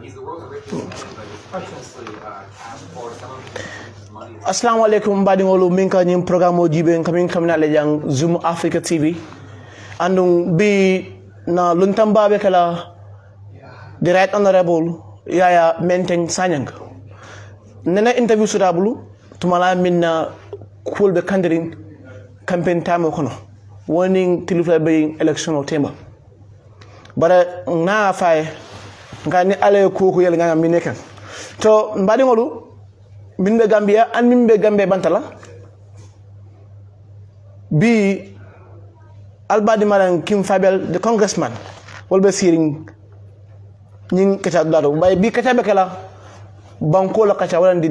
he's the world's richest man, but he's famously asked for some of his money. Assalamu alaikum badingolu minka nyim programme jibe kamin kamina le jang Zoom Africa TV andung bi na luntamba be kala the right honorable Yaya Menteng Sanyang nena interview sudabulu tumala minna kulbe kandirin campaign time kono warning tilifla be election o temba bara na fay ngani ale ko yel ngam mi nekan to badingolu min be Gambia an min be Gambia bantala bi albadi maran Kim Fabel the congressman wolbe siring ning kacha dado bay bi kacha be kala banko la kacha wala di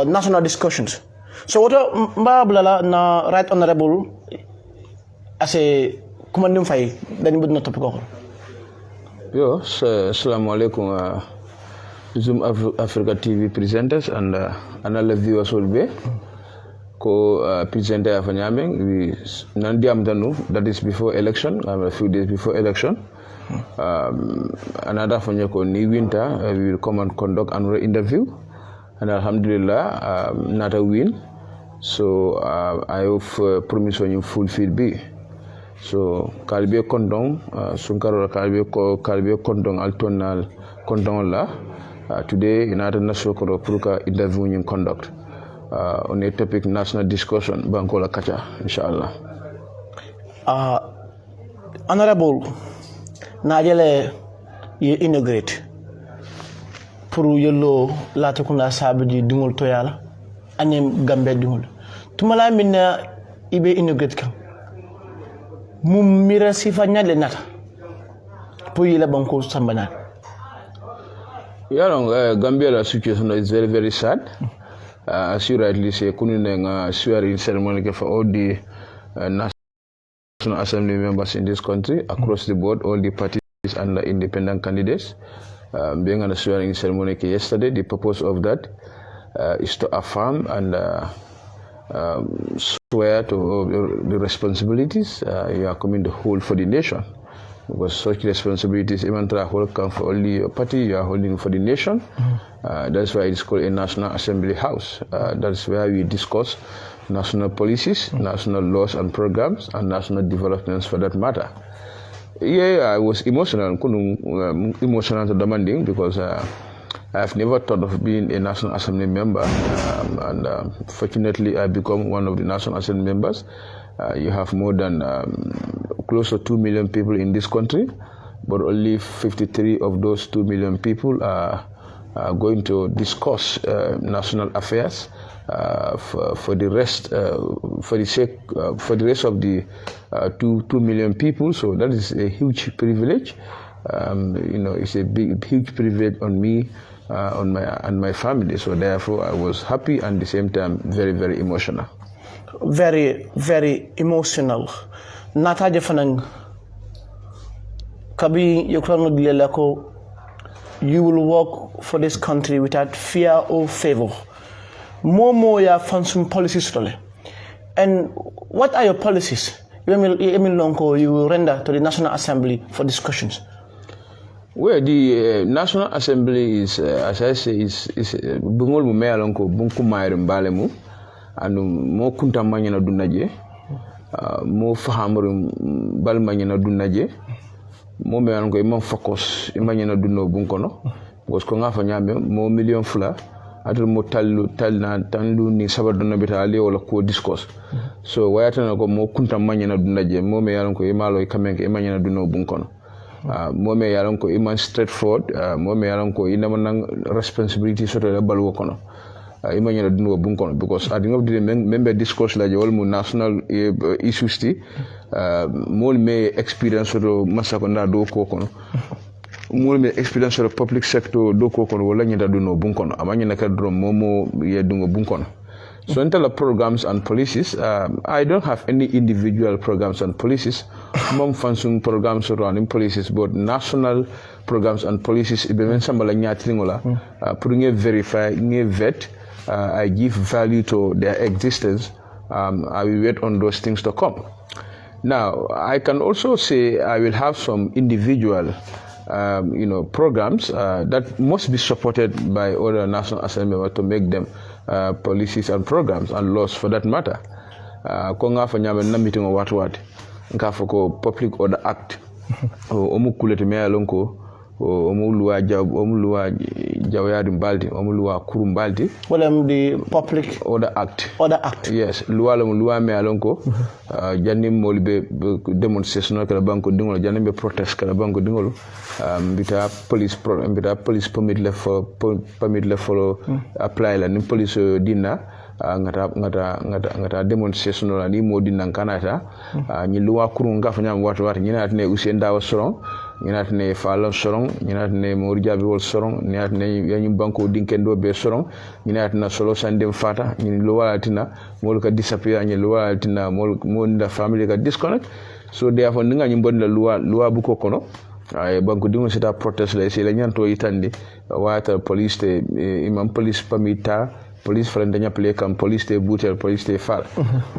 national discussions so woto mbabla na right honorable ase kumandum fay dañ bëd na top ko yo assalamu alaikum Zoom Africa TV presenters and all viewers will be presenter of Nyaming. We Nandiam Danu, that is before election, a few days before election. Another from Yoko New Winter, we will come and conduct another interview. And Alhamdulillah, not a win. So I have promise on you fulfill B. So Kalbe Kondong, Sunkaro Kalbe Kondong Altonal Kondong La. Today, in our national Pruka interview in conduct on a topic national discussion, Bankola Kacha, inshallah. Honorable, Najele, you integrate. Puru yellow latakuna sabidi dumul toyala, anem gambe dumul. Tumala mina ibe integrate kam. Mumira sifanya le nata. Puyila banko sambana. Yeah, Gambia situation is very, very sad. As you rightly say, Kununeng swearing ceremony for all the National Assembly members in this country, across the board, all the parties and the independent candidates. Being on a swearing ceremony yesterday, the purpose of that is to affirm and swear to the responsibilities you are coming to hold for the nation. Because such responsibilities, even though I come for only your party, you are holding for the nation. That's why it's called a National Assembly House. That's where we discuss national policies, national laws and programs, and national developments for that matter. Yeah, I was emotional and demanding because I have never thought of being a National Assembly member. Fortunately, I become one of the National Assembly members. You have more than close to 2 million people in this country, but only 53 of those 2 million people are going to discuss national affairs for the rest, for the rest of the 2 million people. So that is a huge privilege. It's a huge privilege on me, on my family. So therefore, I was happy and at the same time very, very emotional. Very, very emotional. Nataje fanang kabi yokrano dilelako, you will work for this country without fear or favor. More ya function policies tole. And what are your policies? You will render to the National Assembly for discussions. Well, the National Assembly is, as I say, is bungol mu mealonko bunku mayre mbalemu. Anu mo kunta manyana dunaje mo fahamru bal manyana dunaje mo me an ko imam focus manyana dunno bunkono because ko ngafa nyambe mo million fula atul mo tallu ni sabadonna bitali wala ko discourse so wayatana ko mo kunta manyana dunaje mo me yaron ko imalo kamenke manyana dunno bunkono mo me yaron ko iman straightforward mo me yaron ko inama nang responsibility soto la balwo kono imagine dunno bunkono because at the end of the day member discourse la je walmu national issues ti mol me experience do masakonda do ko kono mol me experience do public sector do ko kono wala nyata dunno bunkono amanya naka drum momo ye dungo bunkono. So in terms of programs and policies, I don't have any individual programs and policies. Mom function programs running policies, but national programs and policies. Even somebody nyatringola, putting verify, vet. I give value to their existence. I will wait on those things to come. Now, I can also say I will have some individual programs that must be supported by other National Assembly to make them policies and programs and laws for that matter. Ko nga fa nyame na meeting o wat nka fa ko Public Order Act o mu kulete me alonko o mu luwa jawyaadi mbaldi o mu luwa kuru mbaldi wala the Public Order Act. Yes, luwa me alonko janni molbe demonstration kala banko dingol janni be protest kala banko dingol mbita police permit le for apply la ni police dinna ngata demonstration la ni modi nan kanata ni luwa kuru nga fa nyam wato nyina tane Ousseyn Dawa Sorong nyina tane Fallon Sorong nyina tane Mor Jabi wol Sorong nyina tane yanyi banko dinkendo be Sorong nyina tane solo sandem fata ni luwa tina mol ka disappear ni luwa tina mol nda family ka disconnect. So therefore nga nyimbonda luwa buko kono ay banko dingo sita protest la se la nyanto yitandi wata police te imam police pamita police friend danya play kam police te butel police te fal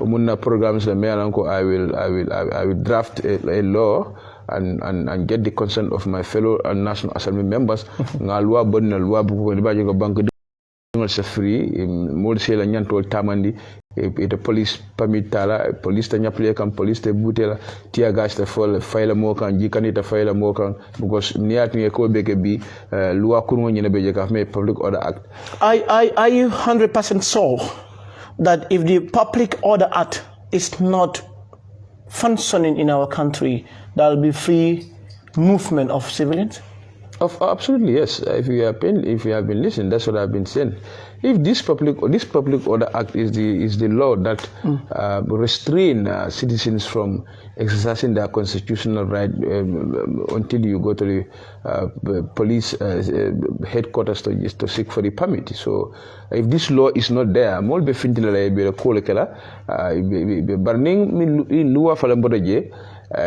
munna programs la me alanko I will draft a law and get the consent of my fellow National Assembly members nga loi bonna loi bu ko baje ko banque de se free mod se la nyanto tamandi et police pamitala police tanya play kam police te butela tia gas te fol fayla mo kan jikani ta fayla mo kan because niati ko beke bi loi kurmo nyene beje ka me Public Order Act. Are you 100% sure that if the Public Order Act is not functioning in our country, there will be free movement of civilians? Absolutely, yes. If you have been listening, that's what I've been saying. If this Public Order Act is the law that restrain citizens from exercising their constitutional right until you go to the police headquarters to seek for the permit. So if this law is not there, mol be fintila la be ko kala be barning min luwa fala mbodaje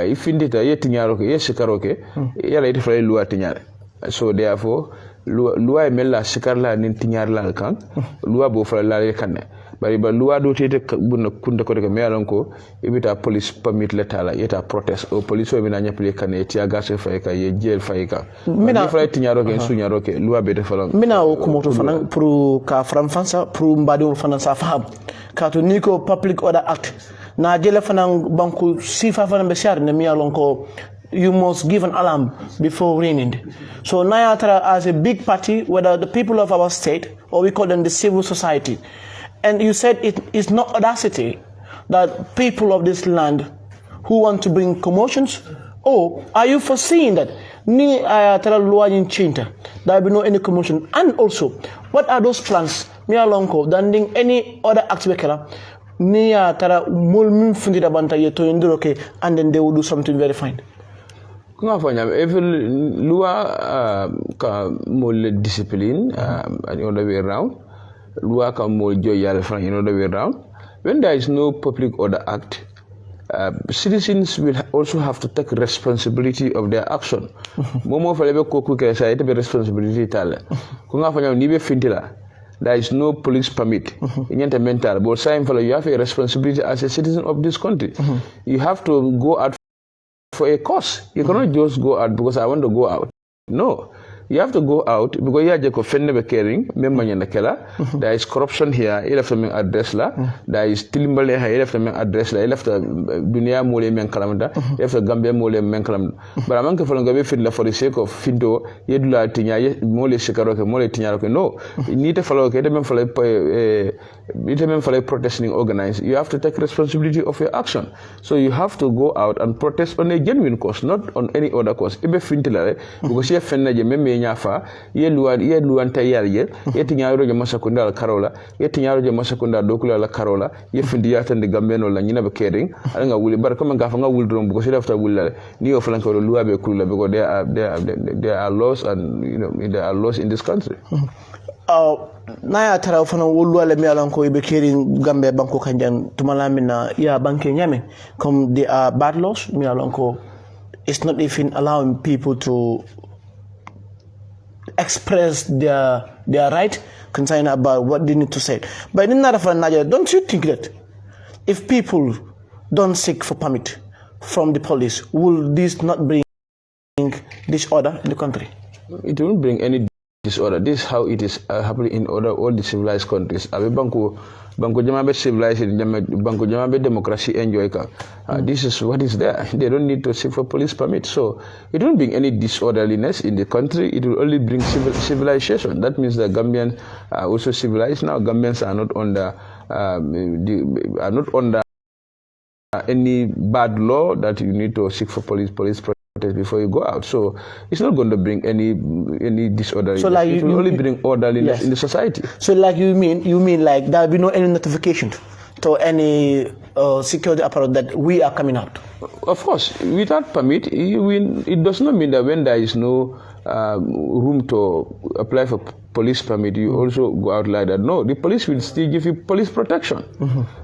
if indita yetinyaro ke yesikaro ke yala ite fala luwa tinyare. So therefore luwa mella sikarla nin tinyarla kan luwa bo fala la kanne bari ba luwa do tete bunna kunda ko de me alonko ibita police permit letala yeta protest o police o bina nyapele kanne tia gas fay ka ye jail fay ka mina fala tinyaro ke sunyaro ke luwa be de fala mina o kumoto fana pour ka franfansa pour mbadi o fana sa faham ka to niko Public Order Act na jele fana banku sifa fana be shar ne mi alonko you must give an alarm before raining. So Nayatra as a big party, whether the people of our state or we call them the civil society, and you said it is not audacity that people of this land who want to bring commotions, or are you foreseeing that ni Ayatra Luayin Chinta, there will be no any commotion? And also, what are those plans? Mia Lonko, than any other aspect ni Ayatra Mulmin Fundida Banta Yeto Induroke, and then they will do something very fine. If lua ka mole discipline and other way around, lua ka mole joy yalfan in other way around. When there is no Public Order Act, citizens will also have to take responsibility of their action. Momo falebe koku kesa ite be responsibility tala. Kunga fanya nibe fintila. There is no police permit. Mental, but saying you have a responsibility as a citizen of this country. You have to go out for a cause. You cannot just go out because I want to go out. No. You have to go out because you are just offended caring. There is corruption here. You have to address la. There is tilimbalé here. You have to address la. You have to dunia mole men kalamda. You have to Gambia mole men kalamda. But I'm not going to be for the sake of findo. You do la tinya mole sikaroke mole tinyaroke. No. You need to follow. You need to follow protesting organized. You have to take responsibility of your action. So you have to go out and protest on a genuine cause, not on any other cause. Ibe fintila because you offended nyafa ye luanta ye tinyaro je masakunda la karola ye tinyaro je masakunda dokula la karola ye findiya tan de gambeno la nyina be kering nga wuli bar comme nga fa nga wul drum ko sirafta wulale ni o flanko lo luabe kula be ko there are laws and there are laws in this country. Naya tara fana wulwale mi alanko ibe kering gambe banko kanjan tumalamina ya banke nyame comme there are bad laws mi alanko it's not even allowing people to express their right concerning about what they need to say. But in another, don't you think that if people don't seek for permit from the police, will this not bring disorder in the country? It won't bring any disorder. This is how it is happening in all the civilized countries. Banko jamabe civilized, banko jamabe democracy enjoy ka. This is what is there. They don't need to seek for police permit. So it won't bring any disorderliness in the country. It will only bring civilization. That means the Gambians are also civilized now. Gambians are not under any bad law that you need to seek for police protest before you go out. So it's not going to bring any disorderliness. So like it will only bring orderliness in the society. So like you mean like there will be no any notification to any security apparatus that we are coming out? Of course, without permit, it does not mean that when there is no room to apply for police permit, you also go out like that. No, the police will still give you police protection.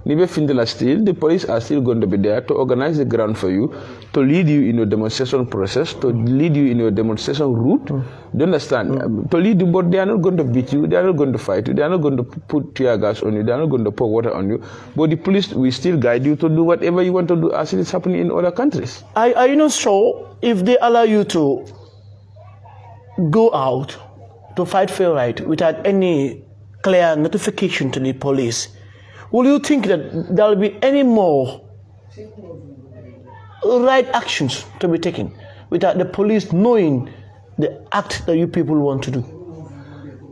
The police are still going to be there to organize the ground for you, to lead you in your demonstration process, to lead you in your demonstration route. Do you understand? To lead you, but they are not going to beat you, they are not going to fight you, they are not going to put tear gas on you, they are not going to pour water on you. But the police will still guide you to do whatever you want to do, as it is happening in other countries. Are you not sure if they allow you to go out to fight for your right without any clear notification to the police, will you think that there will be any more right actions to be taken without the police knowing the act that you people want to do?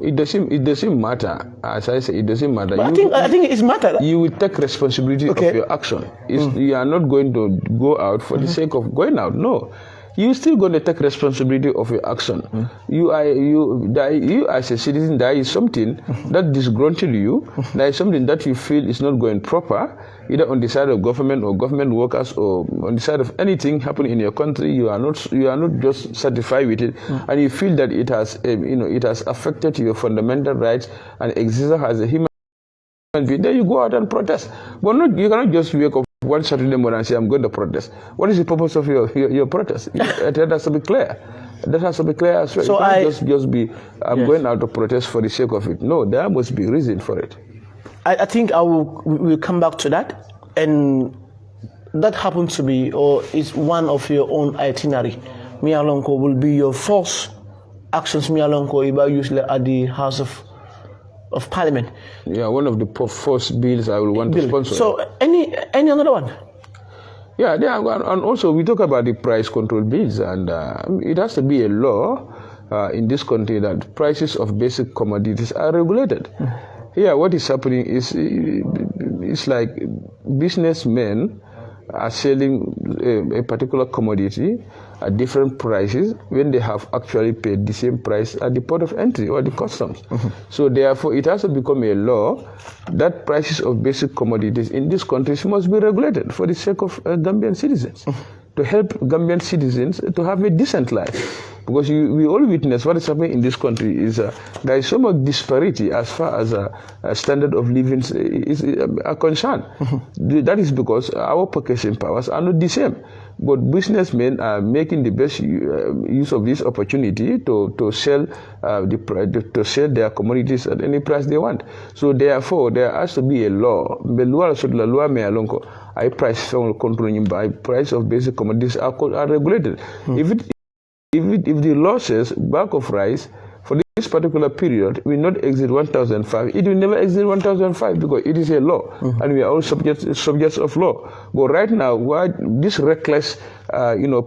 It doesn't matter. As I say, it doesn't matter. But I think it's matter. You will take responsibility of your action. You are not going to go out for the sake of going out. No. You're still going to take responsibility of your action. You as a citizen, there is something that disgruntled you. There is something that you feel is not going proper, either on the side of government or government workers, or on the side of anything happening in your country. You are not just satisfied with it, and you feel that it has it has affected your fundamental rights and existence as a human being. Then you go out and protest. But you cannot just wake up one Saturday morning and say, I'm going to protest. What is the purpose of your protest? That has to be clear. That has to be clear as well. So just be, I'm going out to protest for the sake of it. No, there must be reason for it. I think we'll come back to that. And that happens to be, or is one of your own itinerary. Mialonko will be your first actions, Mialonko, Iba usually at the House of Parliament. Yeah, one of the first bills I will want to sponsor. So any another one? Yeah, and also we talk about the price control bills, and it has to be a law in this country that prices of basic commodities are regulated. Here, what is happening is it's like businessmen are selling a particular commodity at different prices when they have actually paid the same price at the port of entry or the customs. So therefore, it has to become a law that prices of basic commodities in these countries must be regulated for the sake of Gambian citizens, to help Gambian citizens to have a decent life. Because we all witness what is happening in this country is there is so much disparity as far as standard of living is concerned. That is because our purchasing powers are not the same. But businessmen are making the best use of this opportunity to sell their commodities at any price they want. So therefore, there has to be a law. Price controlling by price of basic commodities are regulated. If the law says bag of rice for this particular period will not exceed 1,005, it will never exceed 1,005 because it is a law, and we are all subjects of law. But right now, why this reckless,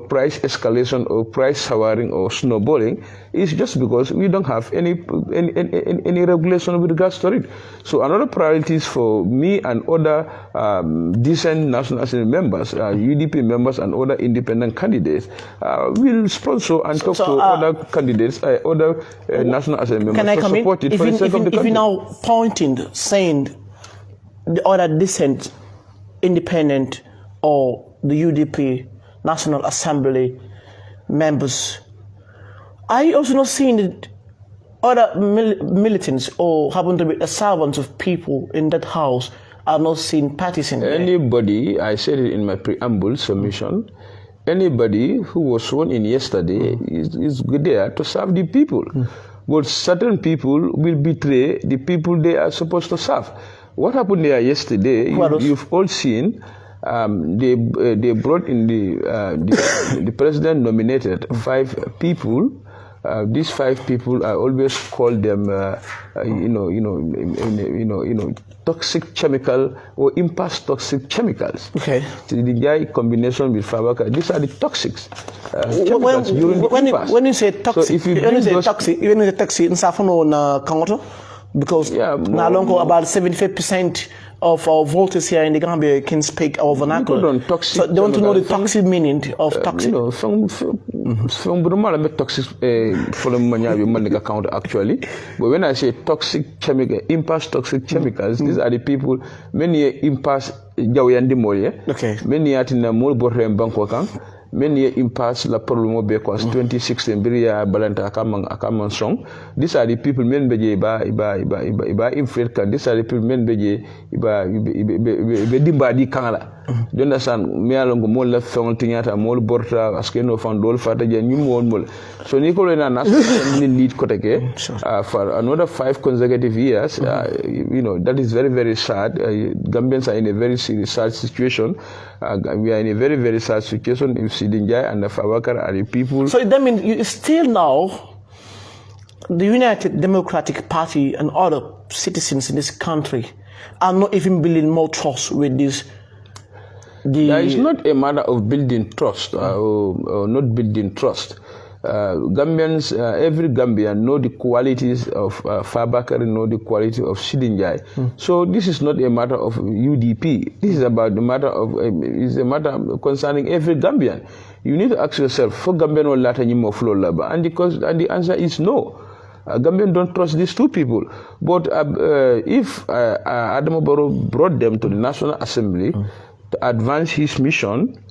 price escalation or price soaring or snowballing is just because we don't have any regulation with regards to it. So another priority is for me and other decent National Assembly members, UDP members and other independent candidates, will sponsor and talk to other candidates, other National Assembly members to support it for the sake of the country. If you now pointing, saying the other decent independent or the UDP National Assembly members, are you also not seeing that other militants or happen to be the servants of people in that house are not seeing partisan? Anybody, I said it in my preamble submission, anybody who was sworn in yesterday is there to serve the people. But certain people will betray the people they are supposed to serve. What happened there yesterday, you've all seen they brought in the president nominated 5 people. These 5 people, I always call them, toxic chemical or impasse toxic chemicals. Okay. The combination with Fabaka, these are the toxics. Chemicals during the impasse. When you say toxic, so if you bring those toxic, even the toxic in Safano na Kangoto, because now about 75% of our voters here in the Gambia can speak our vernacular. So they want to know the toxic meaning of toxic. From Brumala toxic actually. But when I say toxic chemical, impasse toxic chemicals, these are the people, many impasse Jawayandi Moye, many atina Mol Borre Bankwakan, many impasse la problemo be 2016 Biria Balanta Akaman song. These are the people men beje iba infiltrate. These are the people men beje iba dimba di kangala. Do you understand? Me along mo la fong tinyata mo borta askeno fan dol fata je nyum mol. So Nicole na lead koteke for another 5 consecutive years. That is very, very sad. Gambians are in a very sad situation. We are in a very, very sad situation. If Sidinjai and the Fawakar are the people. So that means you still now, the United Democratic Party and other citizens in this country are not even building more trust with this. There is not a matter of building trust or not building trust. Gambians, every Gambian know the qualities of Fabakar, know the quality of Sidinjai. So this is not a matter of UDP. This is about the matter of is a matter concerning every Gambian. You need to ask yourself, for Gambian or Latin flow laba, and the answer is no. Gambian don't trust these 2 people. But if Adama Barrow brought them to the National Assembly to advance his mission,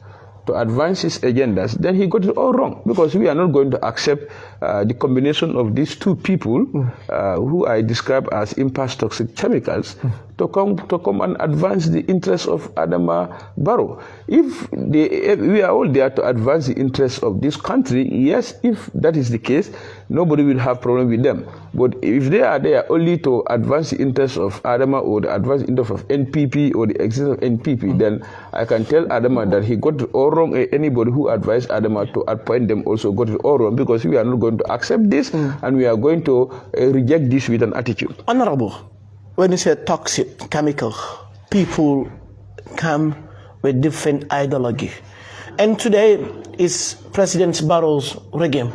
to advance his agendas, then he got it all wrong, because we are not going to accept the combination of these 2 people who I describe as impasse toxic chemicals to come and advance the interests of Adama Barrow. If we are all there to advance the interests of this country, yes, if that is the case, nobody will have problem with them. But if they are there only to advance the interests of Adama or the advance the interests of NPP or the existence of NPP, then I can tell Adama that he got it all wrong. Anybody who advised Adama to appoint them also got it all wrong, because we are not going to accept this and we are going to reject this with an attitude. Honorable, when you say toxic chemical, people come with different ideology. And today is President Barrow's regime,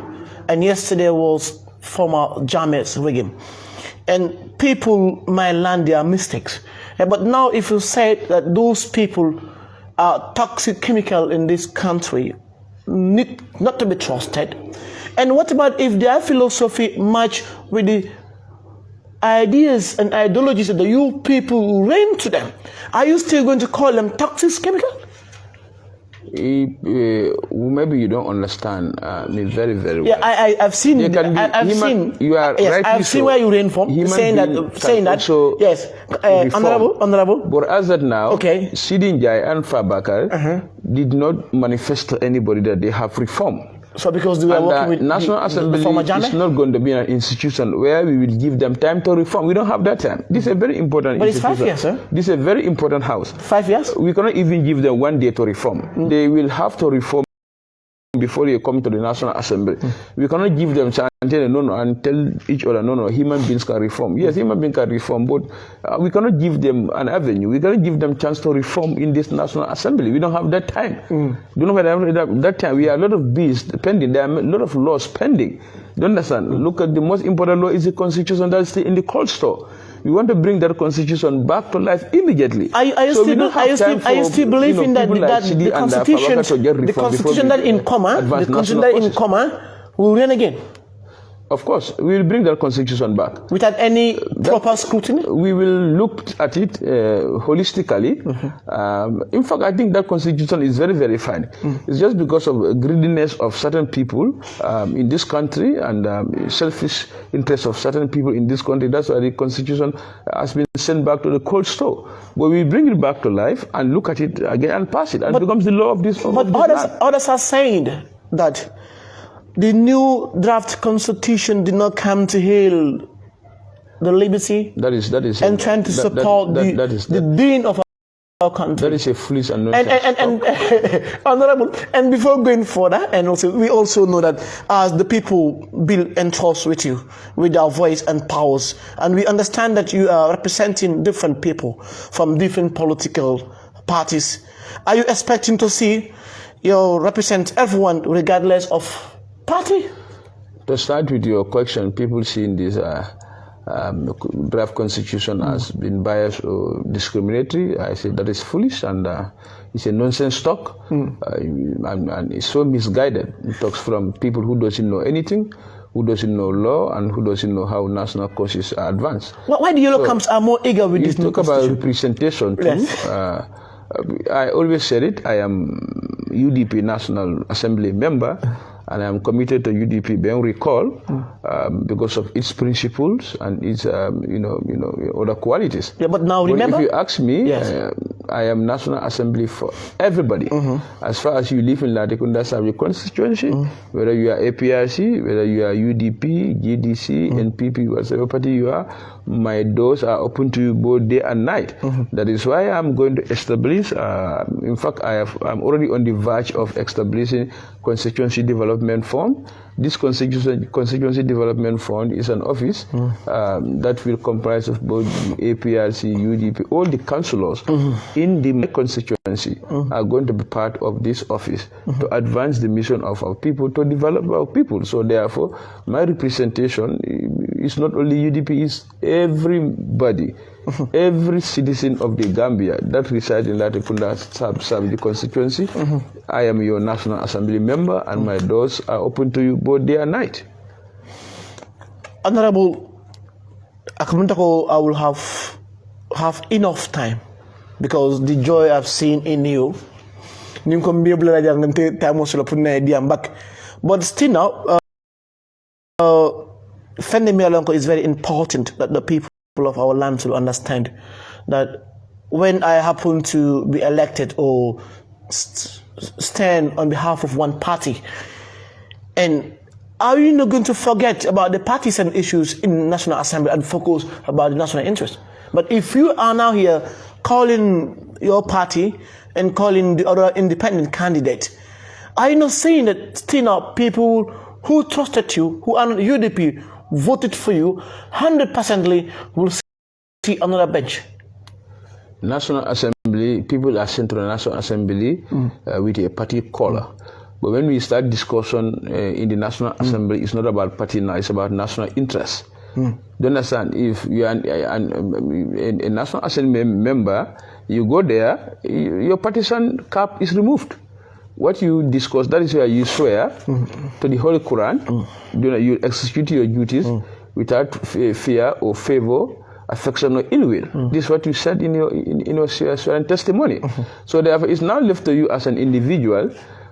and yesterday was former Jammeh's regime. And people might learn their mistakes. But now if you say that those people are toxic chemical in this country, need not to be trusted. And what about if their philosophy match with the ideas and ideologies that you people ran to them? Are you still going to call them toxic chemical? Maybe you don't understand me very, very well. Yeah, I've seen. You are right. I've seen where you ran from. Saying that. So yes, honorable. But as that now, Sidinjai and Fabakar did not manifest to anybody that they have reform. So because they were working with National Assembly is not going to be an institution where we will give them time to reform. We don't have that time. This is a very important institution. But it's 5 years, sir. This is a very important house. 5 years? We cannot even give them 1 day to reform. They will have to reform before they come to the National Assembly. We cannot give them chance and tell each other, no, human beings can reform. Yes, human beings can reform, but we cannot give them an avenue. We cannot give them chance to reform in this National Assembly. We don't have that time. Do you know what I mean? That time, we have a lot of bills pending. There are a lot of laws pending. Do you understand? Look at the most important law is the Constitution that's still in the cold store. We want to bring that Constitution back to life immediately. I still believe in that the Constitution that in comma will run again. Of course, we will bring that Constitution back. Without any proper scrutiny? We will look at it holistically. In fact, I think that Constitution is very, very fine. It's just because of greediness of certain people in this country and selfish interests of certain people in this country. That's why the Constitution has been sent back to the cold store. But we bring it back to life and look at it again and pass it. And it becomes the law of this. But others are saying that the new draft constitution did not come to heal the liberty. That is and trying to support the being of country. That is a foolish and Honorable, and before going further, and also we also know that as the people build and trust with you, with their voice and powers, and we understand that you are representing different people from different political parties. Are you expecting to see you represent everyone regardless of party? To start with your question, people seeing this draft constitution has been biased or discriminatory. I say that is foolish and it's a nonsense talk, and it's so misguided. It talks from people who doesn't know anything, who doesn't know law, and who doesn't know how national causes are advanced. Why the yellow camps are more eager with this new constitution? You talk about representation too. Yes. I always said it. I am UDP National Assembly member, and I am committed to UDP being recalled because of its principles and its other qualities. Yeah, but now remember, if you ask me, yes. I am National Assembly for everybody. As far as you live in Latikunda Sabi constituency, whether you are APRC, whether you are UDP, GDC, NPP, whatever party you are, my doors are open to you both day and night. That is why I'm going to establish. In fact, I'm already on the verge of establishing Constituency Development Fund. This Constituency Development Fund is an office that will comprise of both APRC, UDP, all the councillors in the constituency are going to be part of this office to advance the mission of our people, to develop our people. So therefore, my representation is not only UDP, it's everybody. Every citizen of the Gambia that resides in Latikunda Sub constituency, I am your National Assembly member, and my doors are open to you both day and night. Honorable, I will have enough time because the joy I've seen in you. But still now, it's very important that the people of our land to understand that when I happen to be elected or stand on behalf of one party, and are you not going to forget about the partisan issues in National Assembly and focus about the national interest? But if you are now here calling your party and calling the other independent candidate, are you not saying that still now people who trusted you, who are not UDP, voted for you, 100% will see another bench? National Assembly, people are sent to the National Assembly with a party color. But when we start discussion in the National Assembly, it's not about party now, it's about national interest. Do you understand? If you are a National Assembly member, you go there, your partisan cap is removed. What you discuss, that is where you swear to the Holy Quran, you execute your duties without fear or favor, affection or ill will. This is what you said in your swearing testimony. So therefore, it's now left to you as an individual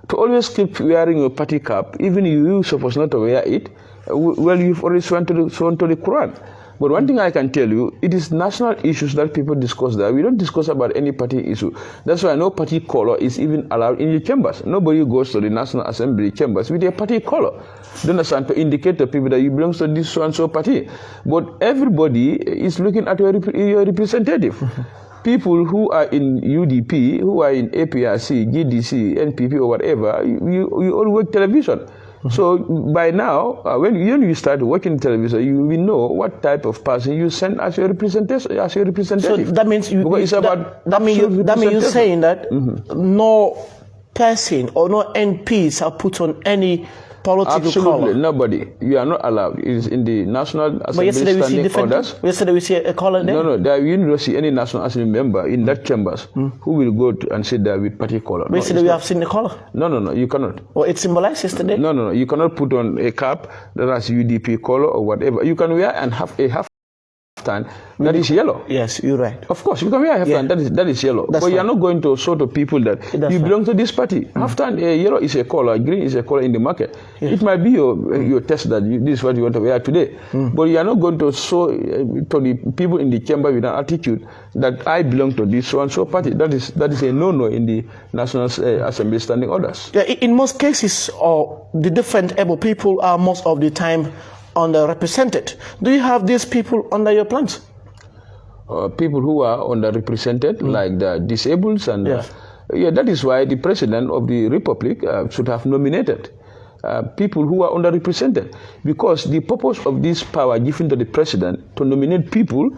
to always keep wearing your party cap, even you supposed not to wear it. Well, you've already sworn to the Quran. But one thing I can tell you, it is national issues that people discuss there. We don't discuss about any party issue. That's why no party color is even allowed in the chambers. Nobody goes to the National Assembly chambers with a party color. Don't understand, to indicate to people that you belong to this so-and-so party. But everybody is looking at your representative. People who are in UDP, who are in APRC, GDC, NPP or whatever, you all watch television. So by now, when you start watching television, you will know what type of person you send as your representative. So that means that means you're saying that no person or no MPs are put on any political color. Nobody. You are not allowed. It is in the National Assembly. But yesterday we see different orders. Yesterday we see a color there. No. You don't see any National Assembly member in that chambers who will go and sit there with party color. But yesterday we have seen the color. No. You cannot. Well, it symbolized yesterday. No. You cannot put on a cap that has UDP color or whatever. You can wear and have a half that is yellow. Yes, you're right. Of course, you can wear half that is yellow. But you are not going to show to people that you belong to this party. Half-time, yellow is a color, green is a color in the market. Yes. It might be your test that this is what you want to wear today. But you are not going to show to the people in the chamber with an attitude that I belong to this so-and-so party. That is a no-no in the National Assembly standing orders. Yeah, in most cases, the different able people are most of the time underrepresented. Do you have these people under your plans? people who are underrepresented, like the disabled, and that is why the president of the republic should have nominated people who are underrepresented, because the purpose of this power given to the president to nominate people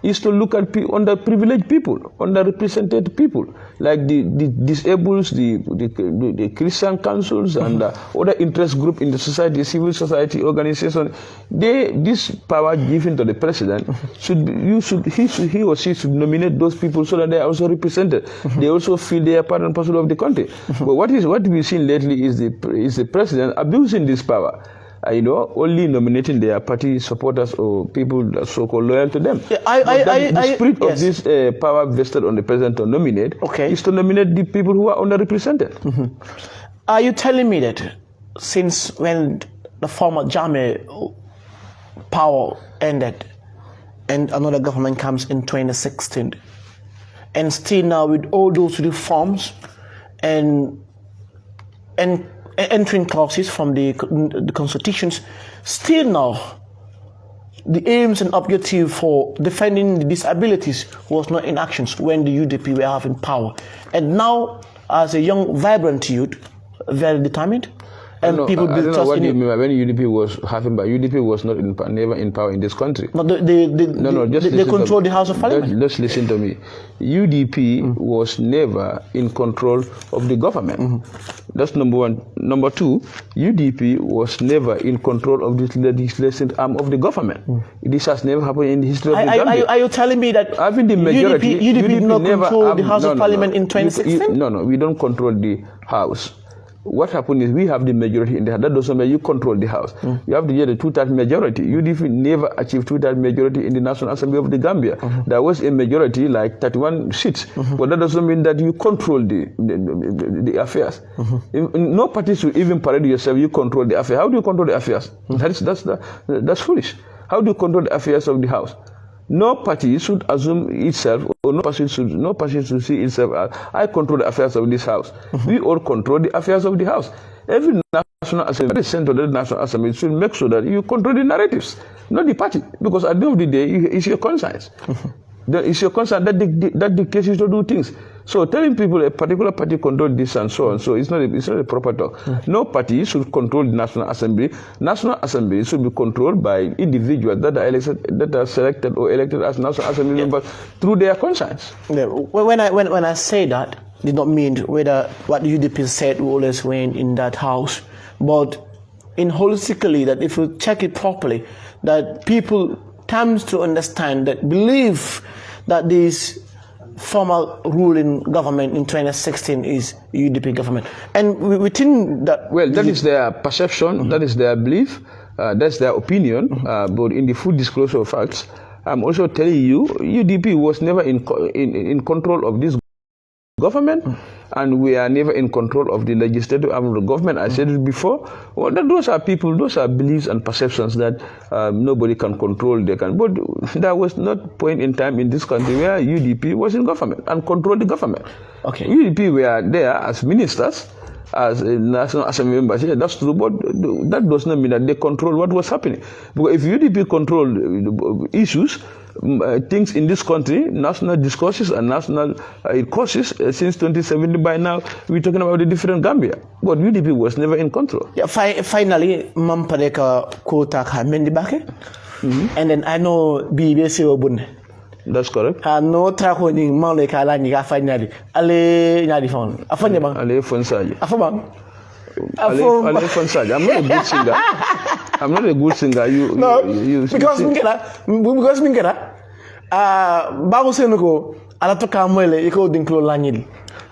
is to look at underprivileged people, underrepresented people, like the disabled, the Christian councils, and other interest group in the society, civil society organization. This power given to the president he or she should nominate those people so that they are also represented. They also feel they are part and parcel of the country. But what we've seen lately is the president abusing this power. Only nominating their party supporters or people that are so-called loyal to them. The spirit of this power vested on the president to nominate is to nominate the people who are underrepresented. Are you telling me that since when the former 𝐘𝐚𝐲𝐚 power ended and another government comes in 2016, and still now with all those reforms and entering clauses from the constitutions, still now the aims and objective for defending the disabilities was not in actions when the UDP were having power? And now, as a young, vibrant youth, very determined, and people build trust in you. When UDP was having power, UDP was never in power in this country. No, they control the House of Parliament. Just listen to me. UDP was never in control of the government. That's number one. Number two, UDP was never in control of the legislative arm of the government. This has never happened in the history of the Gambia. Are you telling me that having the majority, UDP did not control the House of Parliament in 2016? No, we don't control the House. What happened is we have the majority in the House. That doesn't mean you control the House. You have to get a two-thirds majority. UDP never achieved two-thirds majority in the National Assembly of the Gambia. There was a majority, like 31 seats. But that doesn't mean that you control the affairs. No party should even parade yourself, you control the affairs. How do you control the affairs? That's foolish. How do you control the affairs of the House? No party should assume itself, or no person should see itself as, I control the affairs of this House. We all control the affairs of the House. Every National Assembly, every center of the National Assembly should make sure that you control the narratives, not the party. Because at the end of the day, it's your conscience. It's your conscience that dictates you to do things. So telling people a particular party control this and so on, so it's not a proper talk. No party should control the National Assembly. National Assembly should be controlled by individuals that are selected or elected as National Assembly members through their conscience. Yeah. When I say that, did not mean whether what UDP said will always win in that House, but in holistically that if you check it properly, that people comes to understand that believe that this former ruling government in 2016 is UDP government, and within that, well, that is their perception, that is their belief, that's their opinion. But in the full disclosure of facts, I'm also telling you, UDP was never in control of this government, and we are never in control of the legislative arm of the government. I said it before. Well, those are beliefs and perceptions that nobody can control. But there was not point in time in this country where UDP was in government and controlled the government. Okay. UDP were there as ministers, as a National Assembly members. Yeah, that's true, but that does not mean that they control what was happening. Because if UDP controlled issues, things in this country, national discourses and national causes, since 2017 by now, we're talking about a different Gambia. But UDP was never in control. Yeah, finally, Mampadeka quota Mendi Bake, and then I know BBC Obune. That's correct. No tracking Maleka Laniga finally. Ale Yadifon. Afonyaban. Ale Fonsaji. Afobang. Ale Fonsaji. I'm not a good singer. I'm not a good singer. Because Minkera, Babu Senuko, Alatoka Mele, Eco Dinklo Lanil.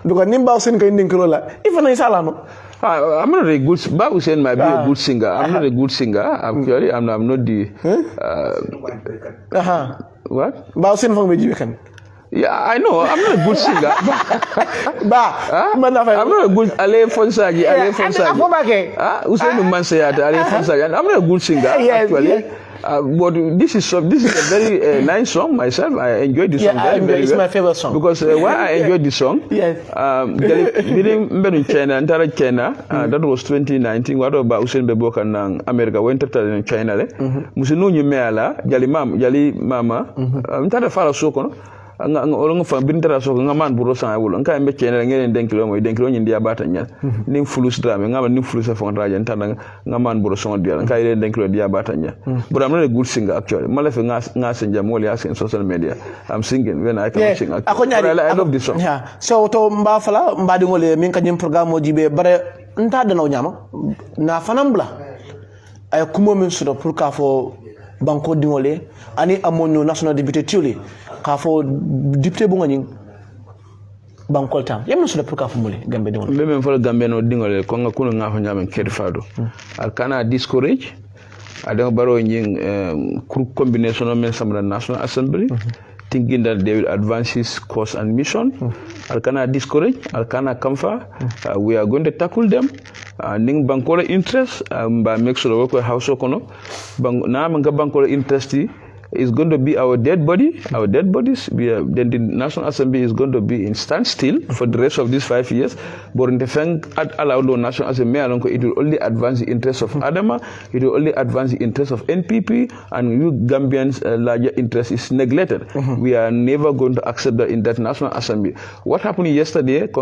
Because Nimba Senka in Dinklola, even in Salano. I'm not a good. Babu Sen might be a good singer. I'm not a good singer. Actually, I'm not the. What? Babu Sen from Mejikan. Yeah, I know. I'm not a good singer. I'm not a good. Ale Fonsaji. Ale Fonsaji. Usain Mansayat. Ale Fonsaji. I'm not a good singer. Actually, But this is a very nice song myself. I enjoyed this song very, very it's well. my favorite song. Because why I enjoyed this song, Yes. China, that was 2019. What about Usain Beboka and America went to China? Musinu nyumeala, jali mama, mtata fala soko. Orang fa bintara so ngaman buro sa wul nka mbe chene ngene den kilo nyi dia bata nya ning fulus drame ngama ning fulus fa raja ntana ngaman buro so dia nka ile den kilo dia bata nya but I'm not a good singer actually malafe nga senja moli as in social media I'm singing when I can sing actually. I love this song. Yeah. So to mba fala mba di ngole min kanyim programme mo jibe bare nta dana nyama na fanambla ay kumo min sudo pour ka fo banko di ngole ani amonno national député tiuli ka fo député bu ngani bankol tam yamna sudo pour ka fo mole gambe di ngole même fo gambe no di ngole ko nga kuno nga fo nyama kedi fado al kana discourage adama baro nying combination of men samra national assembly thinking that they will advance his cause and mission. Alkana discourage, Alkana comfort. We are going to tackle them. Ning bankola interest, make sure work with house okono. Na manga bankola interest is going to be our dead body. Our dead bodies. Then the National Assembly is going to be in standstill for the rest of these 5 years. But in the fact allow the National Assembly, it will only advance the interests of Adama. It will only advance the interests of NPP, and you Gambians' larger interest is neglected. We are never going to accept that in that National Assembly. What happened yesterday? If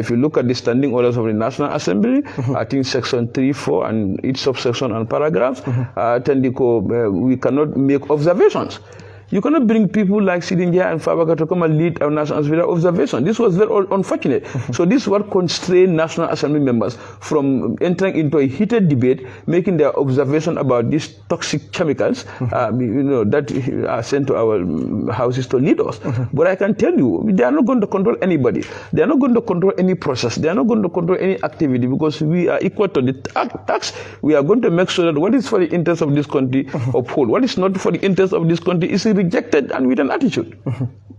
you look at the standing orders of the National Assembly, I think section 3, 4, and each subsection and paragraphs. We cannot make observations. You cannot bring people like Sidinja and Fabaka to come and lead our National Assembly without observation. This was very unfortunate. So this is what constrained National Assembly members from entering into a heated debate, making their observation about these toxic chemicals, that are sent to our houses to lead us. But I can tell you, they are not going to control anybody. They are not going to control any process. They are not going to control any activity because we are equal to the tax. We are going to make sure that what is for the interest of this country uphold. What is not for the interest of this country is rejected and with an attitude.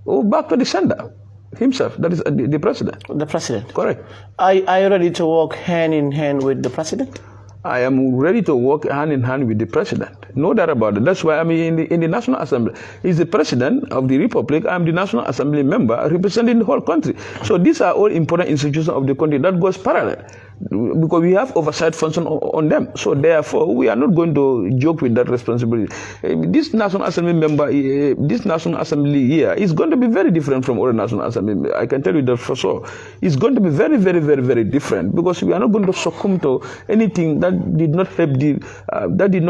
Back to the sender himself, that is the president. The president. Correct. Are you ready to work hand in hand with the president? I am ready to work hand in hand with the president. No doubt about it. That's why I'm in the National Assembly. He's the president of the Republic. I'm the National Assembly member representing the whole country. So these are all important institutions of the country that goes parallel, because we have oversight function on them. So therefore, we are not going to joke with that responsibility. This National Assembly member, this National Assembly here is going to be very different from other National Assembly. I can tell you that for sure. It's going to be very, very, very, very different, because we are not going to succumb to anything that did not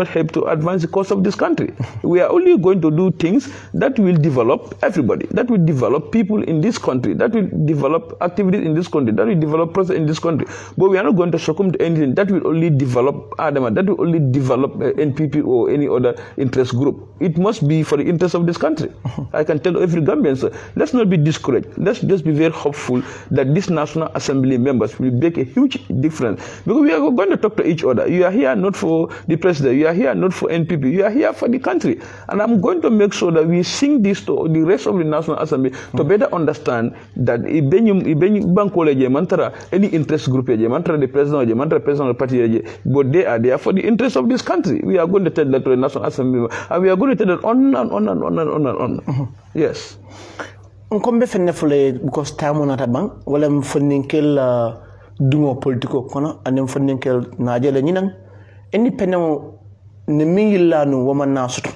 help to advance the cause of this country. We are only going to do things that will develop everybody, that will develop people in this country, that will develop activities in this country, that will develop process in this country. But we are not going to succumb to anything that will only develop Adama, that will only develop NPP or any other interest group. It must be for the interest of this country. I can tell every Gambian, so let's not be discouraged. Let's just be very hopeful that these National Assembly members will make a huge difference, because we are going to talk to each other. You are here not for the president, you are here not for NPP, you are here for the country. And I'm going to make sure that we sing this to the rest of the National Assembly to better understand that any interest group, the president of the party, but they are there for the interest of this country. We are going to tell that to the National Assembly, and we are going to tell that on and on and on and on and on. Yes. Nkombe fenne fule because time on atabang wala mfundinkel dungo politiko kono ane mfundinkel najele nyinang independent ne mingila no woman na soto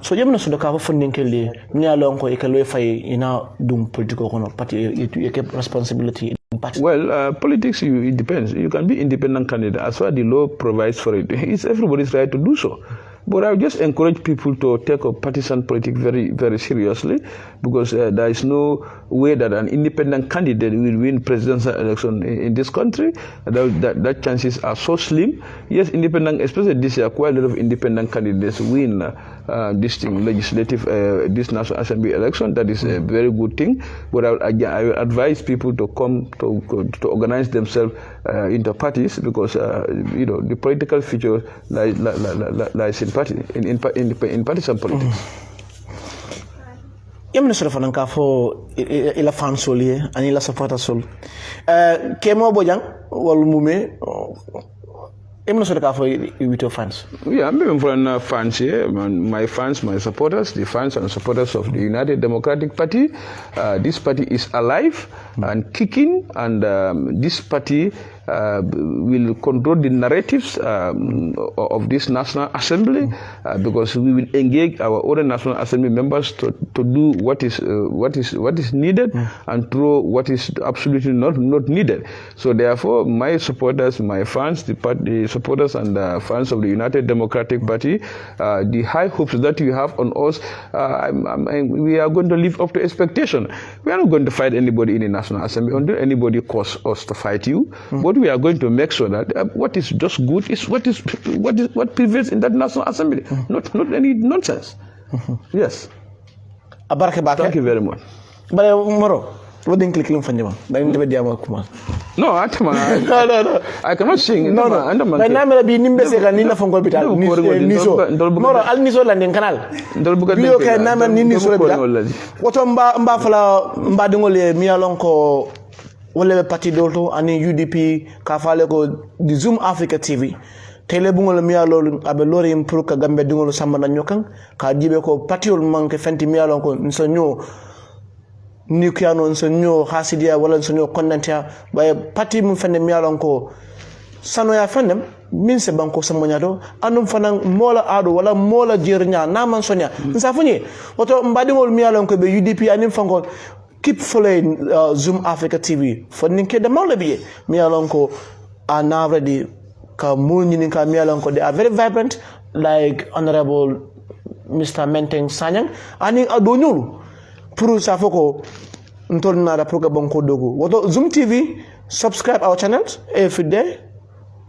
so yemna so ka fundinkel li nyalo ko ikalo fay ina dum politiko kono party you keep responsibility. Well, politics, it depends. You can be independent candidate as far as the law provides for it. It's everybody's right to do so. But I would just encourage people to take up partisan politics very, very seriously, because there is no way that an independent candidate will win presidential election in this country. That chances are so slim. Yes, independent, especially this year, quite a lot of independent candidates win this this National Assembly election. That is a very good thing. But I will advise people to come to organize themselves into parties, because the political future lies in partisan politics. Yamna sura fananka fo ila fansoli ani la supporter sol kemo bojang wal mume I'm not sure with your fans. Yeah, I'm from fans here. My fans, my supporters, the fans and supporters of the United Democratic Party. This party is alive and kicking, and this party will control the narratives of this National Assembly because we will engage our other National Assembly members to do what is needed and throw what is absolutely not needed. So therefore, my supporters, my fans, the supporters and the fans of the United Democratic Party, the high hopes that you have on us, we are going to live up to expectation. We are not going to fight anybody in the National Assembly until anybody cause us to fight you. But we are going to make sure that what is just good is what prevails in that National Assembly, not any nonsense. Yes. Thank you very much. But Moro, what didn't click on Fanjama? No, I cannot sing. No. My name will be Nimbese and Nina from Gobital. Moro, Al Niso Landing Canal. You can name a Niso. What Mbafala Mbadungole Mialonko. Wale parti dolto ani UDP ka fale ko di Zoom Africa TV tele bungol mi alol abe lori impro ka gambe dingol samba na nyokan ka jibe ko patiol manke fenti mi alon ko nsonyo nikiano nsonyo hasidia wala nsonyo kondantia baye parti mun fende mi alon ko sano ya fendem min se banko samonyado anum fanan mola ado wala mola jirnya na man sonya nsafunyi woto mbadingol mi alon ko be UDP anim fango. Keep following Zoom Africa TV. For ninke de mawlebi mi alonko are now ready. Ka mulni ka mi alonko they are very vibrant, like Honorable Mr. Menteng Sanyang. Ani adonyulu puru safoko ntol na da program bonko dogo. Woto Zoom TV, subscribe our channels every day.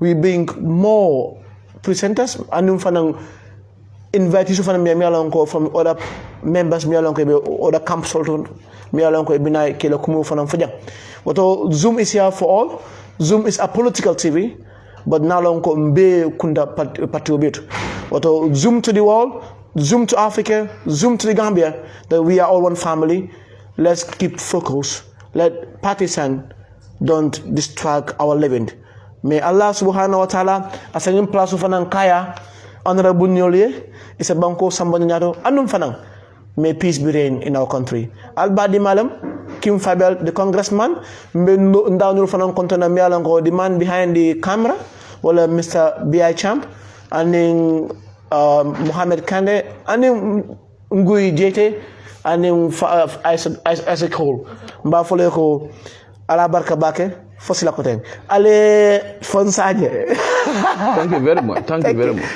We bring more presenters. Anum fanang invite you from mi alonko from other members mi alonko other camp consultant. Mi alonko ebina kele kumu fanam fajang. Wato Zoom is here for all. Zoom is a political TV, but now lonko mbe kunda patiobetu. Wato Zoom to the world, Zoom to Africa, Zoom to the Gambia. That we are all one family. Let's keep focus. Let Partisan don't distract our living. May Allah subhanahu wa ta'ala asangin plasu fanang kaya honorable nyolye isa banko sambanyado anum fanang. May peace be reign in our country. Albadi Malam, Kim Fabel, the congressman, the man behind the camera, wala Mr. B.I. Champ, and then Mohammed Kande, and then Ngui Jete, and then Isaac Hall. Mbafoleko, Alabarka Bake, Fosila Koten. Ale Fonsaje. Thank you very much. Thank you very much.